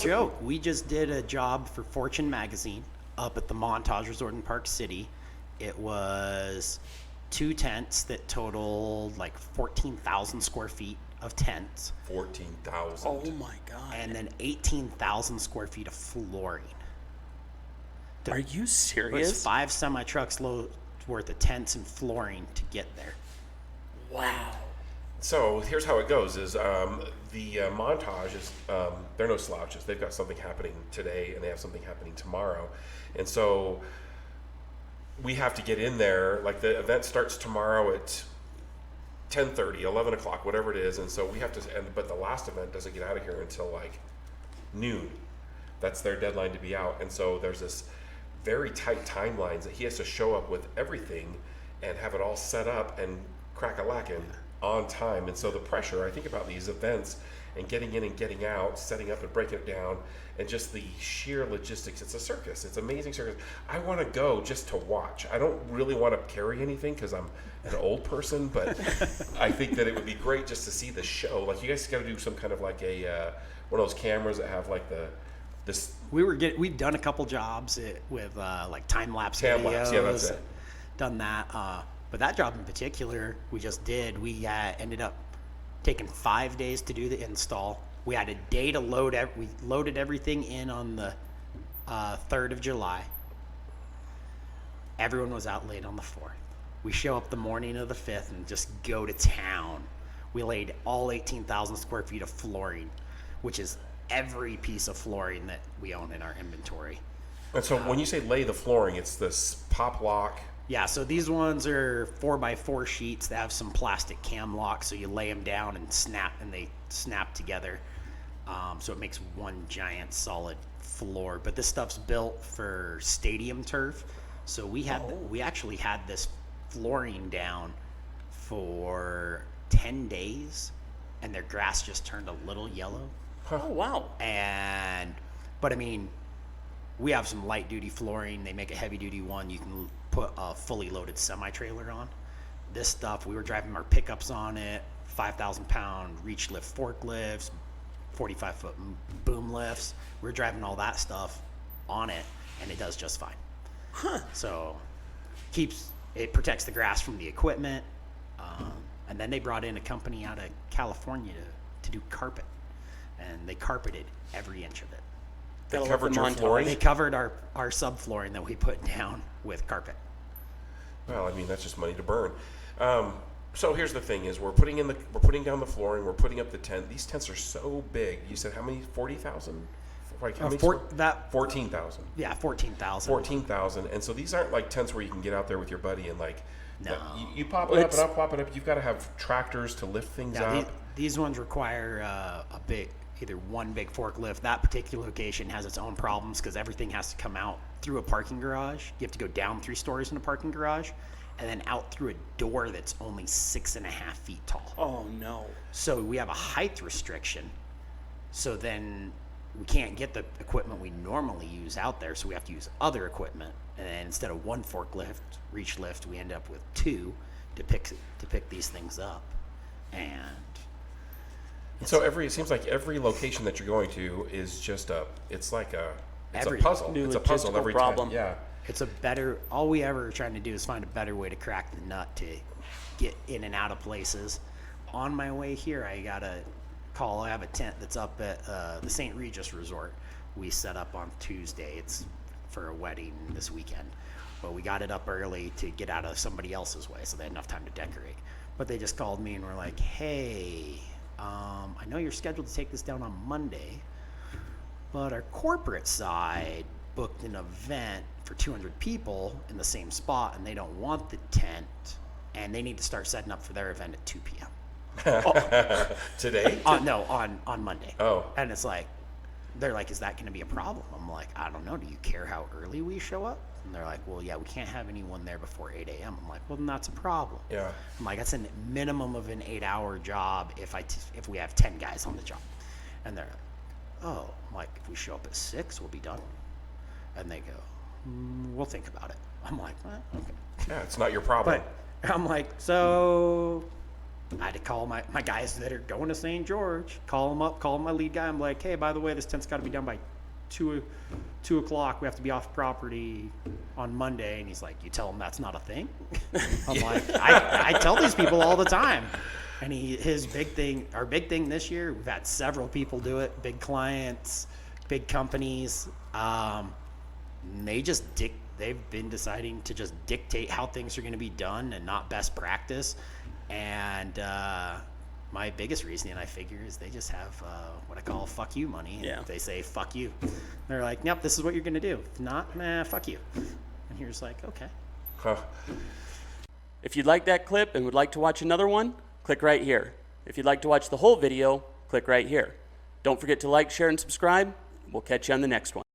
joke. We just did a job for Fortune magazine up at the Montage Resort in Park City. It was 2 tents that totaled like 14,000 square feet of tents. 14,000. Oh my God. And then 18,000 square feet of flooring. Are you It was serious? 5 semi-trucks load worth of tents and flooring to get there. Wow. So here's how it goes: is the Montage is they're no slouches. They've got something happening today, and they have something happening tomorrow, and so we have to get in there. Like the event starts tomorrow at 10:30, 11 o'clock, whatever it is, and so we have to. But the last event doesn't get out of here until like noon. That's their deadline to be out, and so there's this very tight timelines that he has to show up with everything and have it all set up and crack-a-lackin' on time. And so the pressure, I think about these events and getting in and getting out, setting up and breaking it down, and just the sheer logistics. It's a circus. It's an amazing circus. I want to go just to watch. I don't really want to carry anything because I'm an old person, but I think that it would be great just to see the show. Like, you guys got to do some kind of like a one of those cameras that have like this. We've done a couple jobs with like time-lapse videos. Yeah, that's it. Done that. But that job in particular, we just did. We ended up taking 5 days to do the install. We had a day to load. We loaded everything in on the 3rd of July. Everyone was out late on the 4th. We show up the morning of the 5th and just go to town. We laid all 18,000 square feet of flooring, which is every piece of flooring that we own in our inventory. And so when you say lay the flooring, it's this pop lock. Yeah, so these ones are 4x4 sheets that have some plastic cam locks, so you lay them down and they snap together. So it makes one giant solid floor. But this stuff's built for stadium turf. So we actually had this flooring down for 10 days, and their grass just turned a little yellow. Oh, wow. But I mean, we have some light duty flooring. They make a heavy duty one you can put a fully loaded semi-trailer on. This stuff, we were driving our pickups on it, 5,000 pound reach lift forklifts, 45-foot boom lifts. We're driving all that stuff on it, and it does just fine. So it protects the grass from the equipment. And then they brought in a company out of California to do carpet, and they carpeted every inch of it. They covered your flooring? They covered our subflooring that we put down with carpet. Well, I mean, that's just money to burn. So here's the thing: is we're putting down the flooring, we're putting up the tent. These tents are so big. You said how many? 40,000? Like how many? 14,000. Yeah, 14,000. 14,000. And so these aren't like tents where you can get out there with your buddy and like. No. You pop it up and I'll pop it up. You've got to have tractors to lift things up. These ones require either one big forklift. That particular location has its own problems because everything has to come out through a parking garage. You have to go down 3 stories in a parking garage and then out through a door that's only 6.5 feet tall. Oh, no. So we have a height restriction. So then we can't get the equipment we normally use out there, so we have to use other equipment. And then instead of one forklift, reach lift, we end up with 2 to pick these things up. And so it seems like every location that you're going to is just it's a puzzle. New It's a puzzle every problem. time. Yeah. it's all we ever are trying to do is find a better way to crack the nut to get in and out of places. On my way here, I got a call. I have a tent that's up at the St. Regis Resort. We set up on Tuesday. It's for a wedding this weekend. But we got it up early to get out of somebody else's way, so they had enough time to decorate. But they just called me and were like, hey, I know you're scheduled to take this down on Monday, but our corporate side booked an event for 200 people in the same spot, and they don't want the tent, and they need to start setting up for their event at 2 p.m. Today? No, on Monday. Oh. And it's like, they're like, is that going to be a problem? I'm like, I don't know. Do you care how early we show up? And they're like, well, yeah, we can't have anyone there before 8 a.m. I'm like, well, then that's a problem. Yeah. I'm like, that's a minimum of an 8-hour job if we have 10 guys on the job. And they're like, oh, I'm like, if we show up at 6, we'll be done. And they go, we'll think about it. I'm like, okay. Yeah, it's not your problem. But I'm like, so I had to call my guys that are going to St. George, call them up, call my lead guy. I'm like, hey, by the way, this tent's got to be done by 2 o'clock. We have to be off property on Monday. And he's like, you tell him that's not a thing? I'm like, I tell these people all the time. And our big thing this year, we've had several people do it, big clients, big companies. They've been deciding to just dictate how things are going to be done and not best practice. And my biggest reasoning, I figure, is they just have what I call fuck you money. And they say fuck you. They're like, yep, this is what you're going to do. If not, fuck you. And you're just like, okay. Huh. If you'd like that clip and would like to watch another one, click right here. If you'd like to watch the whole video, click right here. Don't forget to like, share, and subscribe. We'll catch you on the next one.